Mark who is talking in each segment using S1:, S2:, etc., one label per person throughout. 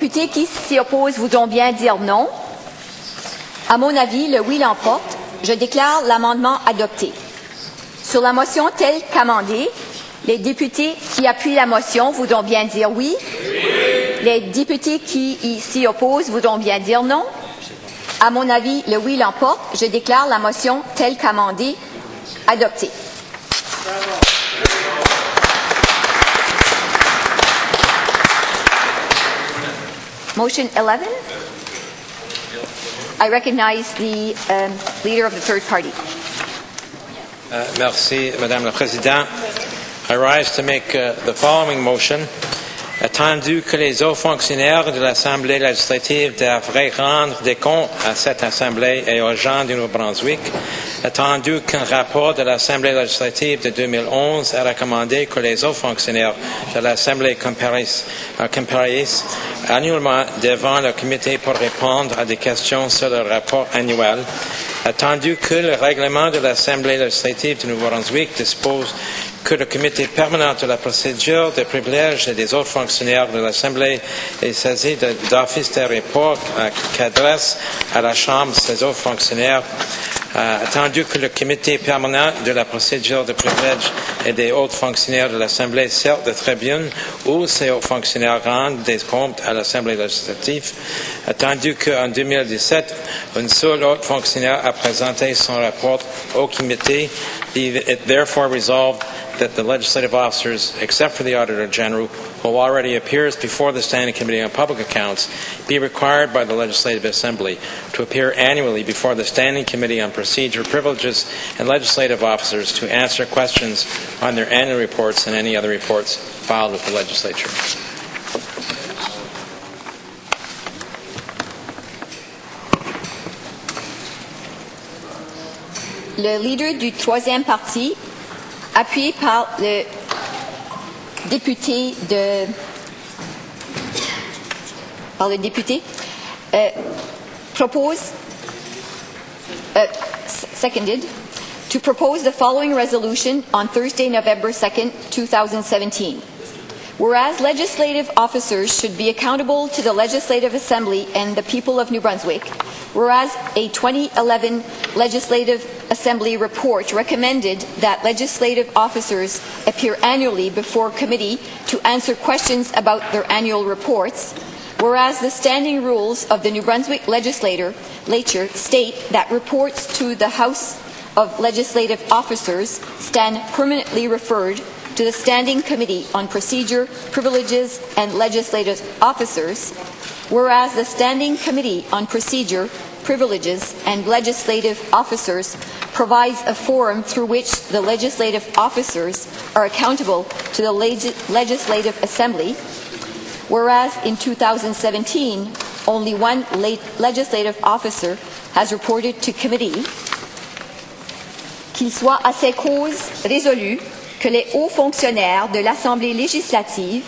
S1: Les députés qui s'y opposent voudront bien dire non. À mon avis, le oui l'emporte. Je déclare l'amendement adopté. Sur la motion telle qu'amendée, les députés qui appuient la motion voudront bien dire oui. Les députés qui s'y opposent voudront bien dire non. À mon avis, le oui l'emporte. Je déclare la motion telle qu'amendée adoptée. Motion 11. I recognize the leader of the third party.
S2: Merci, Madame la Présidente. I rise to make the following motion. Attendu que les hauts fonctionnaires de l'Assemblée législative devraient rendre des comptes à cette Assemblée et aux gens du Nouveau-Brunswick, attendu qu'un rapport de l'Assemblée législative de 2011 a recommandé que les hauts fonctionnaires de l'Assemblée comparaissent annuellement devant le comité pour répondre à des questions sur le rapport annuel, attendu que le règlement de l'Assemblée législative du Nouveau-Brunswick dispose que le comité permanent de la procédure des privilèges et des autres fonctionnaires de l'Assemblée est saisi d'office des rapports qu'adresse à la Chambre ces autres fonctionnaires, attendu que le comité permanent de la procédure de privilèges et des autres fonctionnaires de l'Assemblée sert de tribune où ces hauts fonctionnaires rendent des comptes à l'Assemblée législative, attendu qu'en 2017, un seul autre fonctionnaire a présenté son rapport au comité, it therefore resolved that the legislative officers, except for the Auditor General, who already appears before the Standing Committee on Public Accounts, be required by the Legislative Assembly to appear annually before the Standing Committee on Procedure, Privileges, and Legislative Officers to answer questions on their annual reports and any other reports filed with the Legislature.
S1: Le leader du troisième parti, appuyé par le député seconded to propose the following resolution on Thursday, November 2nd, 2017. Whereas legislative officers should be accountable to the Legislative Assembly and the people of New Brunswick, whereas a 2011 Legislative Assembly report recommended that legislative officers appear annually before committee to answer questions about their annual reports, whereas the standing rules of the New Brunswick Legislature state that reports to the House of Legislative Officers stand permanently referred to the Standing Committee on Procedure, Privileges, and Legislative Officers, whereas the Standing Committee on Procedure, Privileges, and Legislative Officers provides a forum through which the legislative officers are accountable to the Legislative Assembly, whereas in 2017, only one legislative officer has reported to committee, qu'il soit à ces causes résolu que les hauts fonctionnaires de l'Assemblée législative,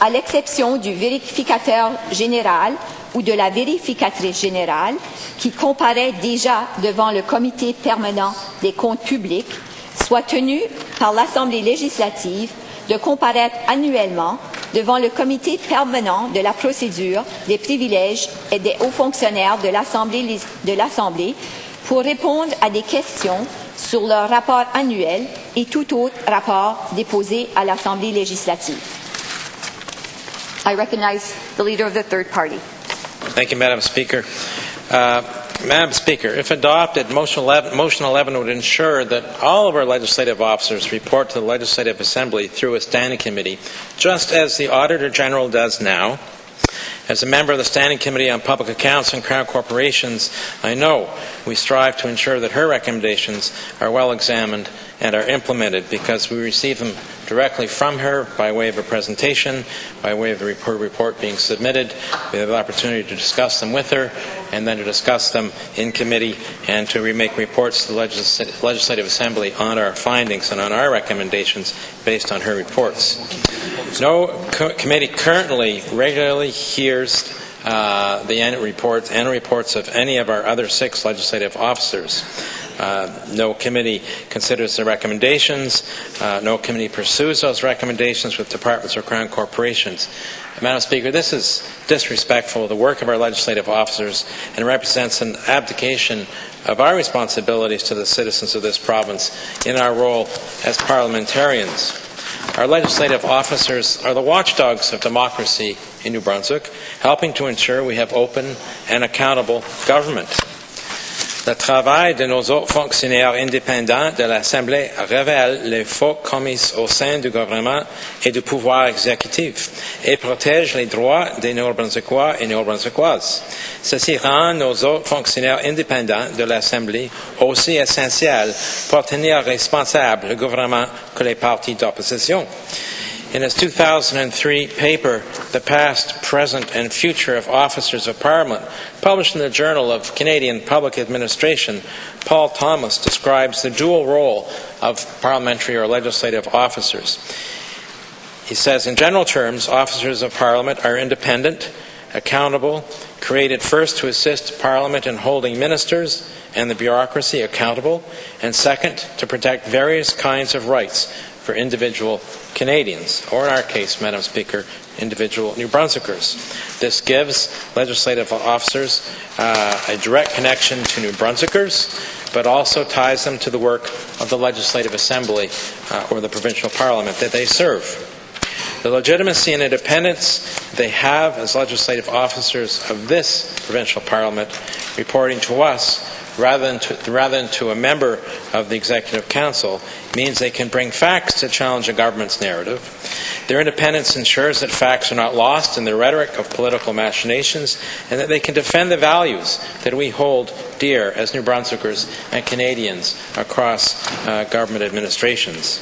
S1: à l'exception du vérificateur général ou de la vérificatrice générale, qui comparaît déjà devant le comité permanent des comptes publics, soient tenus par l'Assemblée législative de comparaître annuellement devant le comité permanent de la procédure, des privilèges et des hauts fonctionnaires de l'Assemblée pour répondre à des questions sur leur rapport annuel et tout autre rapport déposé à l'Assemblée législative. I recognize the leader of the third party.
S2: Thank you, Madam Speaker. Madam Speaker, if adopted, Motion 11 would ensure that all of our legislative officers report to the Legislative Assembly through a standing committee, just as the Auditor General does now. As a member of the Standing Committee on Public Accounts and Crown Corporations, I know we strive to ensure that her recommendations are well examined and are implemented because we receive them directly from her by way of a presentation, by way of the report being submitted. We have the opportunity to discuss them with her and then to discuss them in committee and to make reports to the Legislative Assembly on our findings and on our recommendations based on her reports. No committee currently regularly hears the annual reports of any of our other 6 legislative officers. No committee considers the recommendations. No committee pursues those recommendations with departments or Crown corporations. Madam Speaker, this is disrespectful of the work of our legislative officers and represents an abdication of our responsibilities to the citizens of this province in our role as parliamentarians. Our legislative officers are the watchdogs of democracy in New Brunswick, helping to ensure we have open and accountable government. Le travail de nos autres fonctionnaires indépendants de l'Assemblée révèle les fautes commises au sein du gouvernement et du pouvoir exécutif et protège les droits des Néo-Brunswickois et Néo-Brunswickoises. Ceci rend nos autres fonctionnaires indépendants de l'Assemblée aussi essentiels pour tenir responsable le gouvernement que les partis d'opposition. In his 2003 paper, The Past, Present and Future of Officers of Parliament, published in the Journal of Canadian Public Administration, Paul Thomas describes the dual role of parliamentary or legislative officers. He says, in general terms, officers of Parliament are independent, accountable, created first to assist Parliament in holding ministers and the bureaucracy accountable, and second, to protect various kinds of rights for individual Canadians, or in our case, Madam Speaker, individual New Brunswickers. This gives legislative officers a direct connection to New Brunswickers, but also ties them to the work of the Legislative Assembly or the provincial parliament that they serve. The legitimacy and independence they have as legislative officers of this provincial parliament reporting to us rather than to a member of the Executive Council means they can bring facts to challenge a government's narrative. Their independence ensures that facts are not lost in the rhetoric of political machinations and that they can defend the values that we hold dear as New Brunswickers and Canadians across government administrations.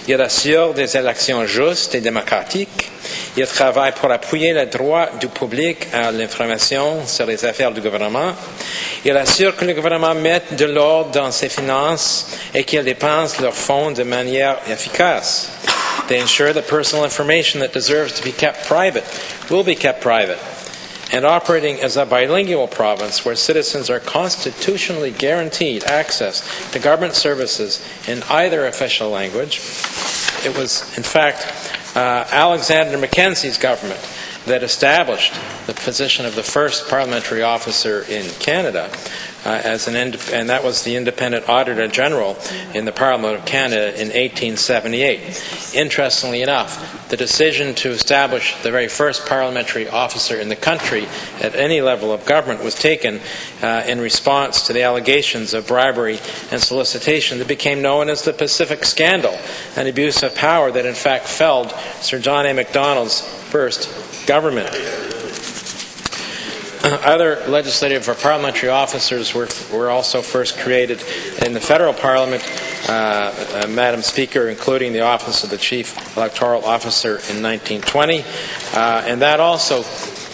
S2: Il assure des élections justes et démocratiques. Il travaille pour appuyer le droit du public à l'information sur les affaires du gouvernement. Il assure que le gouvernement mette de l'ordre dans ses finances et qu'il dépense leurs fonds de manière efficace. They ensure that personal information that deserves to be kept private will be kept private. And operating as a bilingual province where citizens are constitutionally guaranteed access to government services in either official language, it was, in fact, Alexander Mackenzie's government that established the position of the first parliamentary officer in Canada and that was the Independent Auditor General in the Parliament of Canada in 1878. Interestingly enough, the decision to establish the very first parliamentary officer in the country at any level of government was taken in response to the allegations of bribery and solicitation that became known as the Pacific Scandal, an abuse of power that in fact felled Sir John A. Macdonald's first government. Other legislative or parliamentary officers were also first created in the federal parliament, Madam Speaker, including the office of the Chief Electoral Officer in 1920, and that also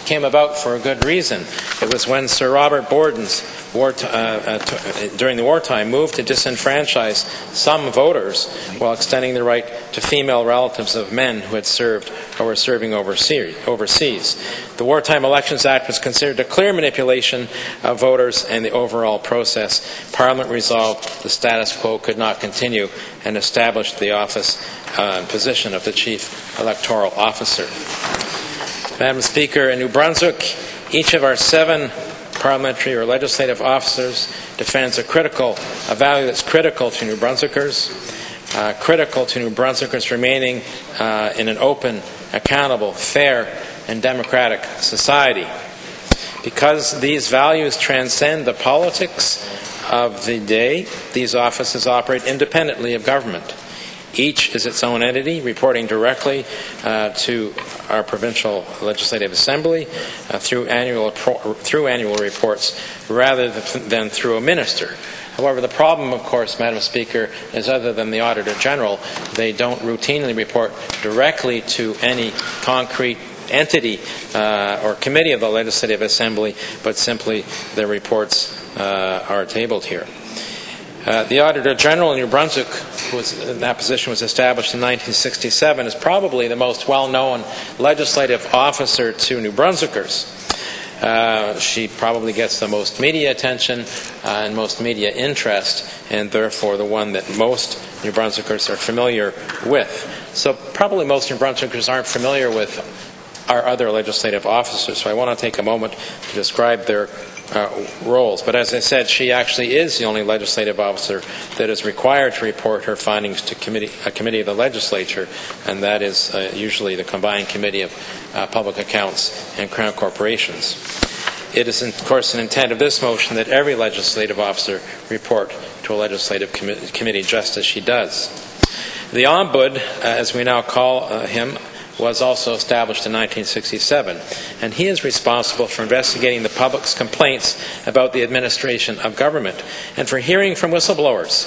S2: came about for a good reason. It was when Sir Robert Borden's during the wartime moved to disenfranchise some voters while extending the right to female relatives of men who had served or were serving overseas. The Wartime Elections Act was considered a clear manipulation of voters and the overall process. Parliament resolved the status quo could not continue and established the office and position of the Chief Electoral Officer. Madam Speaker, in New Brunswick, each of our 7 parliamentary or legislative officers defends a value that's critical to New Brunswickers, remaining in an open, accountable, fair, and democratic society. Because these values transcend the politics of the day, these offices operate independently of government. Each is its own entity, reporting directly to our provincial legislative assembly through annual reports rather than through a minister. However, the problem, of course, Madam Speaker, is other than the Auditor General, they don't routinely report directly to any concrete entity or committee of the Legislative Assembly, but simply their reports are tabled here. The Auditor General in New Brunswick, who was in that position, was established in 1967, is probably the most well-known legislative officer to New Brunswickers. She probably gets the most media attention and most media interest, and therefore the one that most New Brunswickers are familiar with. So probably most New Brunswickers aren't familiar with are other legislative officers. So I want to take a moment to describe their roles. But as I said, she actually is the only legislative officer that is required to report her findings to a committee of the legislature, and that is usually the combined committee of public accounts and Crown corporations. It is, of course, an intent of this motion that every legislative officer report to a legislative committee just as she does. The Ombud, as we now call him, was also established in 1967, and he is responsible for investigating the public's complaints about the administration of government and for hearing from whistleblowers,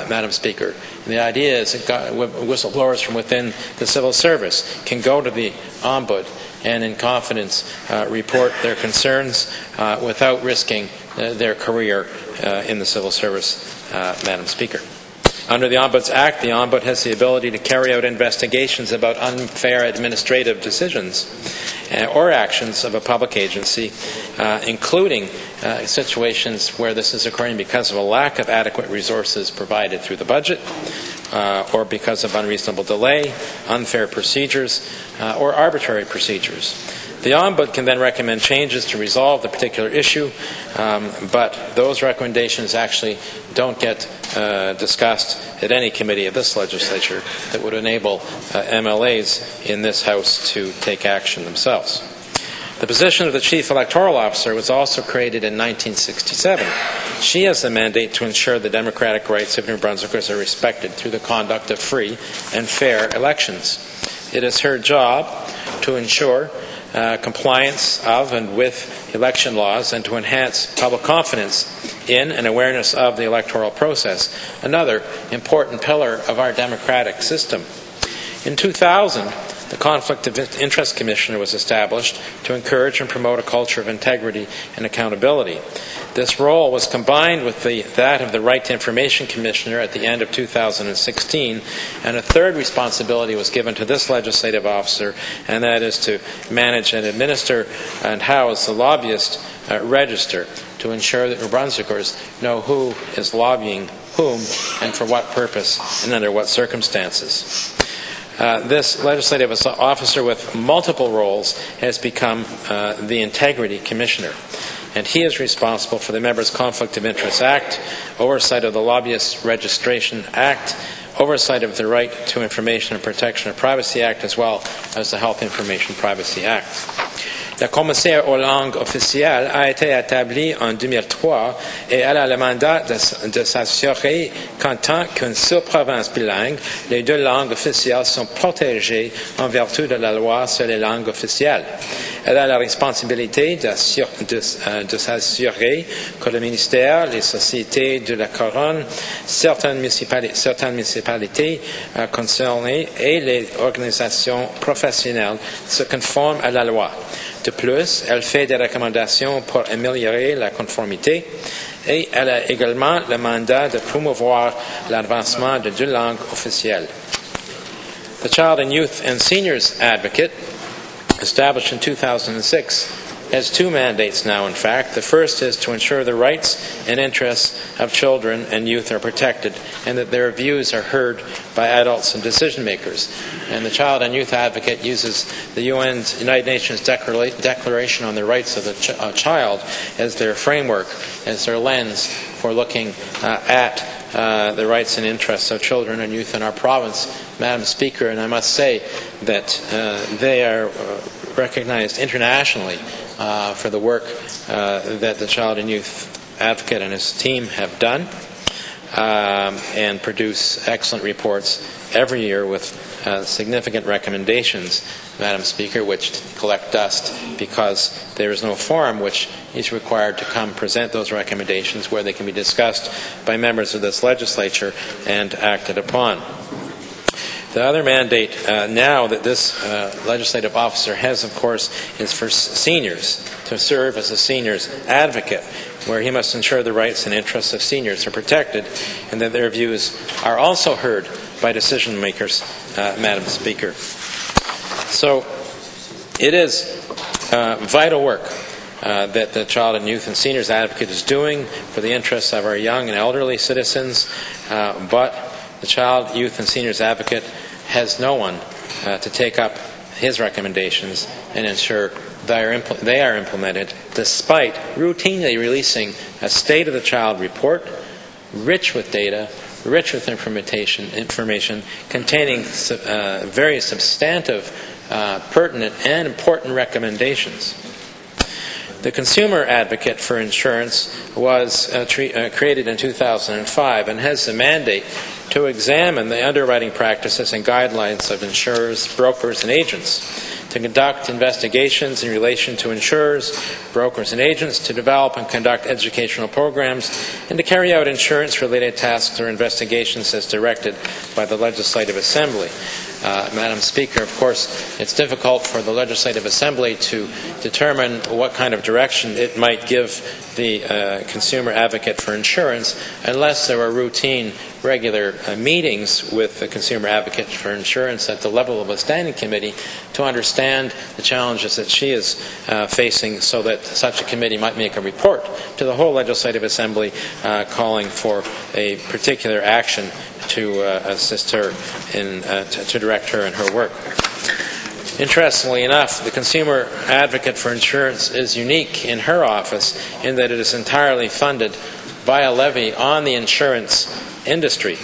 S2: Madam Speaker. And the idea is that whistleblowers from within the civil service can go to the Ombud and in confidence report their concerns without risking their career in the civil service, Madam Speaker. Under the Ombuds Act, the Ombud has the ability to carry out investigations about unfair administrative decisions or actions of a public agency, including situations where this is occurring because of a lack of adequate resources provided through the budget, or because of unreasonable delay, unfair procedures, or arbitrary procedures. The Ombud can then recommend changes to resolve the particular issue, but those recommendations actually don't get discussed at any committee of this legislature that would enable MLAs in this House to take action themselves. The position of the Chief Electoral Officer was also created in 1967. She has the mandate to ensure the democratic rights of New Brunswickers are respected through the conduct of free and fair elections. It is her job to ensure compliance of and with election laws and to enhance public confidence in and awareness of the electoral process, another important pillar of our democratic system. In 2000, the Conflict of Interest Commissioner was established to encourage and promote a culture of integrity and accountability. This role was combined with that of the Right to Information Commissioner at the end of 2016, and a third responsibility was given to this legislative officer, and that is to manage and administer and house the lobbyist register to ensure that New Brunswickers know who is lobbying whom and for what purpose and under what circumstances. This legislative officer with multiple roles has become the Integrity Commissioner, and he is responsible for the Members' Conflict of Interest Act, oversight of the Lobbyist Registration Act, oversight of the Right to Information and Protection of Privacy Act, as well as the Health Information Privacy Act. Le commissaire aux langues officielles a été établi en 2003 et elle a le mandat de s'assurer qu'en tant qu'une sous-province bilingue, les deux langues officielles sont protégées en vertu de la loi sur les langues officielles. Elle a la responsabilité de s'assurer que le ministère, les sociétés de la Couronne, certaines municipalités concernées et les organisations professionnelles se conforment à la loi. De plus, elle fait des recommandations pour améliorer la conformité et elle a également le mandat de promouvoir l'avancement de deux langues officielles. The Child and Youth and Seniors Advocate, established in 2006, has two mandates now, in fact. The first is to ensure the rights and interests of children and youth are protected and that their views are heard by adults and decision makers. And the Child and Youth Advocate uses the United Nations Declaration on the Rights of the Child as their framework, as their lens for looking at the rights and interests of children and youth in our province, Madam Speaker. And I must say that they are recognized internationally for the work that the Child and Youth Advocate and his team have done, and produce excellent reports every year with significant recommendations, Madam Speaker, which collect dust because there is no forum which is required to come present those recommendations where they can be discussed by members of this legislature and acted upon. The other mandate now that this legislative officer has, of course, is for seniors, to serve as a seniors advocate, where he must ensure the rights and interests of seniors are protected and that their views are also heard by decision makers, Madam Speaker. So it is vital work that the Child and Youth and Seniors Advocate is doing for the interests of our young and elderly citizens, but the Child, Youth and Seniors Advocate has no one to take up his recommendations and ensure they are implemented despite routinely releasing a State of the Child report rich with data, rich with information containing very substantive, pertinent, and important recommendations. The Consumer Advocate for Insurance was created in 2005 and has the mandate to examine the underwriting practices and guidelines of insurers, brokers, and agents, to conduct investigations in relation to insurers, brokers, and agents, to develop and conduct educational programs, and to carry out insurance-related tasks or investigations as directed by the Legislative Assembly. Madam Speaker, of course, it's difficult for the Legislative Assembly to determine what kind of direction it might give the Consumer Advocate for Insurance unless there are routine, regular meetings with the Consumer Advocate for Insurance at the level of a standing committee to understand the challenges that she is facing, so that such a committee might make a report to the whole Legislative Assembly calling for a particular action to assist her to direct her in her work. Interestingly enough, the Consumer Advocate for Insurance is unique in her office in that it is entirely funded by a levy on the insurance industry.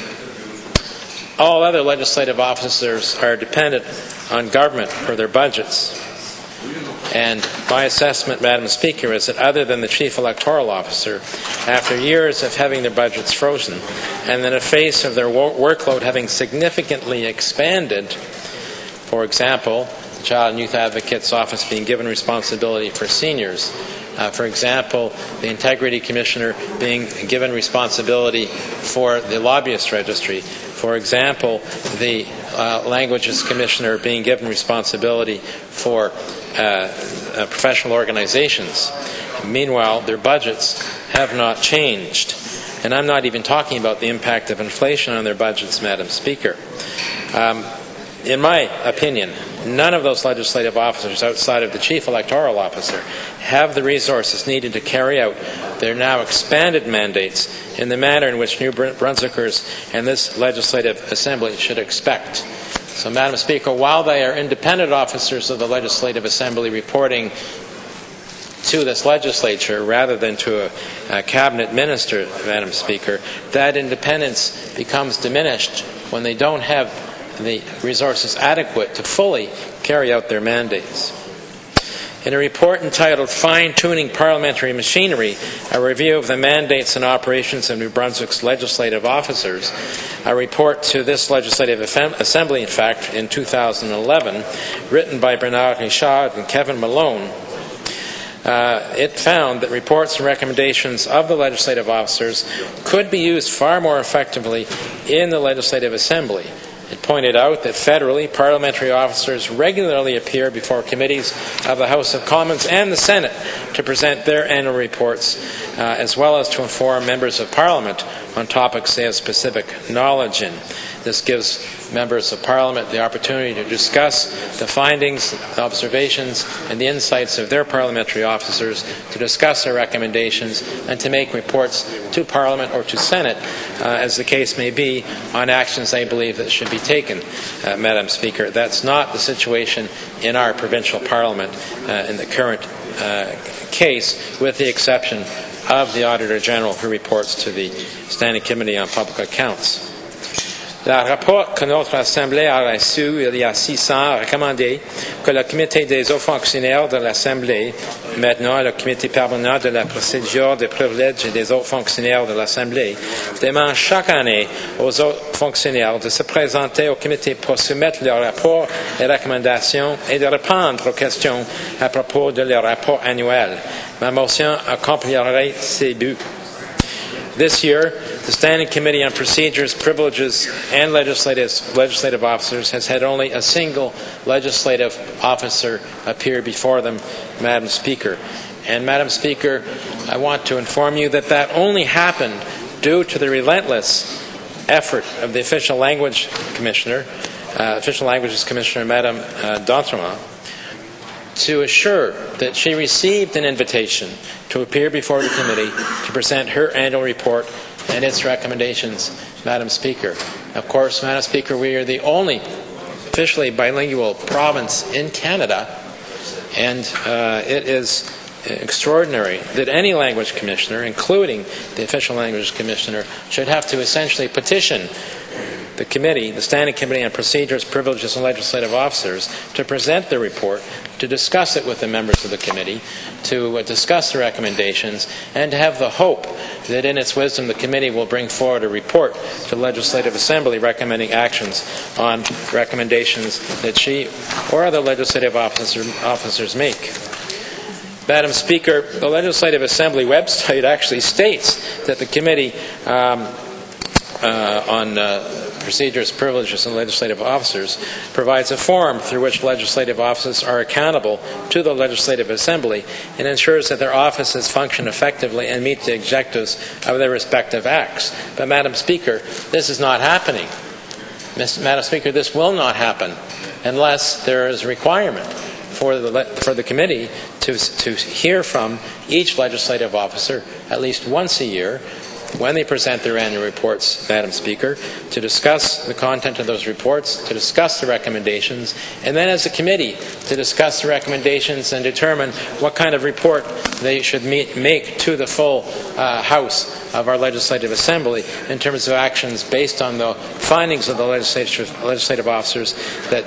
S2: All other legislative officers are dependent on government for their budgets. And my assessment, Madam Speaker, is that other than the Chief Electoral Officer, after years of having their budgets frozen, and in the face of their workload having significantly expanded, for example, the Child and Youth Advocate's Office being given responsibility for seniors, for example, the Integrity Commissioner being given responsibility for the Lobbyist Registry, for example, the Languages Commissioner being given responsibility for professional organizations. Meanwhile, their budgets have not changed. And I'm not even talking about the impact of inflation on their budgets, Madam Speaker. In my opinion, none of those legislative officers outside of the Chief Electoral Officer have the resources needed to carry out their now expanded mandates in the manner in which New Brunswickers and this Legislative Assembly should expect. So, Madam Speaker, while they are independent officers of the Legislative Assembly reporting to this legislature rather than to a cabinet minister, Madam Speaker, that independence becomes diminished when they don't have the resources adequate to fully carry out their mandates. In a report entitled Fine-Tuning Parliamentary Machinery, a review of the mandates and operations of New Brunswick's legislative officers, a report to this Legislative Assembly, in fact, in 2011, written by Bernard Richard and Kevin Malone, it found that reports and recommendations of the legislative officers could be used far more effectively in the Legislative Assembly. It pointed out that federally, parliamentary officers regularly appear before committees of the House of Commons and the Senate to present their annual reports, as well as to inform members of Parliament on topics they have specific knowledge in. This gives members of Parliament the opportunity to discuss the findings, the observations, and the insights of their parliamentary officers, to discuss their recommendations, and to make reports to Parliament or to Senate, as the case may be, on actions they believe that should be taken. Madam Speaker, that's not the situation in our provincial Parliament in the current case, with the exception of the Auditor General, who reports to the Standing Committee on Public Accounts. Le rapport que notre Assemblée a reçu il y a 6 ans a recommandé que le Comité des hauts fonctionnaires de l'Assemblée, maintenant le Comité permanent de la procédure des privilèges et des hauts fonctionnaires de l'Assemblée, demande chaque année aux hauts fonctionnaires de se présenter au Comité pour soumettre leurs rapports et recommandations et de répondre aux questions à propos de leur rapport annuel. Ma motion accomplirait ces buts. This year, the Standing Committee on Procedures, Privileges, and Legislative Officers has had only a single legislative officer appear before them, Madam Speaker. And, Madam Speaker, I want to inform you that that only happened due to the relentless effort of the Official Languages Commissioner, Madam d'Entremont, to assure that she received an invitation to appear before the committee to present her annual report and its recommendations, Madam Speaker. Of course, Madam Speaker, we are the only officially bilingual province in Canada, and it is extraordinary that any language commissioner, including the official language commissioner, should have to essentially petition the committee, the Standing Committee on Procedures, Privileges and Legislative Officers, to present the report, to discuss it with the members of the committee, to discuss the recommendations, and to have the hope that in its wisdom the committee will bring forward a report to the Legislative Assembly recommending actions on recommendations that she or other legislative officers make. Madam Speaker, the Legislative Assembly website actually states that the Committee on Procedures, Privileges and Legislative Officers provides a forum through which legislative officers are accountable to the Legislative Assembly and ensures that their offices function effectively and meet the objectives of their respective acts. But, Madam Speaker, this is not happening. Madam Speaker, this will not happen unless there is a requirement for the committee to hear from each legislative officer at least once a year when they present their annual reports, Madam Speaker, to discuss the content of those reports, to discuss the recommendations, and then as a committee to discuss the recommendations and determine what kind of report they should make to the full House of our Legislative Assembly in terms of actions based on the findings of the legislative officers that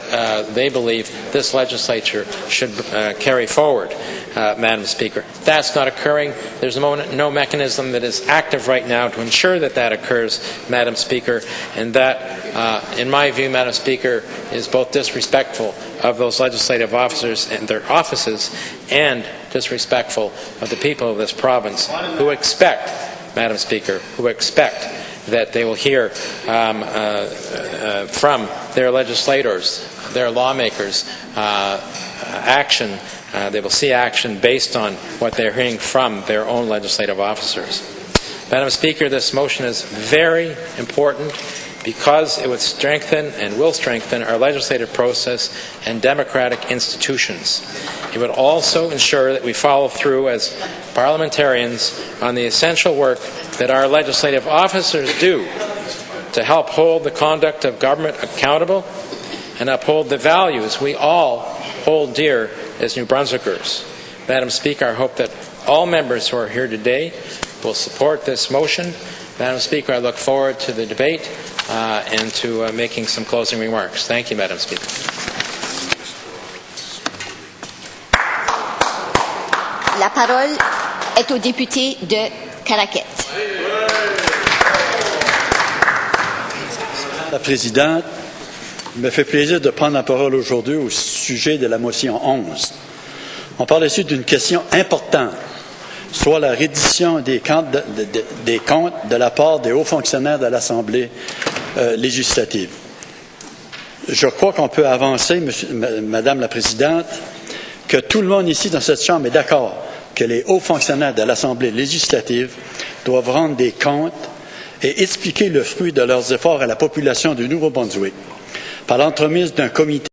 S2: they believe this legislature should carry forward. Madam Speaker. That's not occurring. There's no mechanism that is active right now to ensure that that occurs, Madam Speaker, and that, in my view, Madam Speaker, is both disrespectful of those legislative officers and their offices and disrespectful of the people of this province who expect, Madam Speaker, that they will hear from their legislators, their lawmakers, action. They will see action based on what they're hearing from their own legislative officers. Madam Speaker, this motion is very important because it would strengthen and will strengthen our legislative process and democratic institutions. It would also ensure that we follow through as parliamentarians on the essential work that our legislative officers do to help hold the conduct of government accountable and uphold the values we all hold dear as New Brunswickers. Madam Speaker, I hope that all members who are here today will support this motion. Madam Speaker, I look forward to the debate and to making some closing remarks. Thank you, Madam Speaker.
S1: La parole est au député de Caraquet.
S3: Madame la Présidente, il me fait plaisir de prendre la parole aujourd'hui au sujet de la motion 11. On parle ici d'une question importante, soit la reddition des comptes de la part des hauts fonctionnaires de l'Assemblée législative. Je crois qu'on peut avancer, Madame la Présidente, que tout le monde ici dans cette Chambre est d'accord que les hauts fonctionnaires de l'Assemblée législative doivent rendre des comptes et expliquer le fruit de leurs efforts à la population du Nouveau-Brunswick par l'entremise d'un comité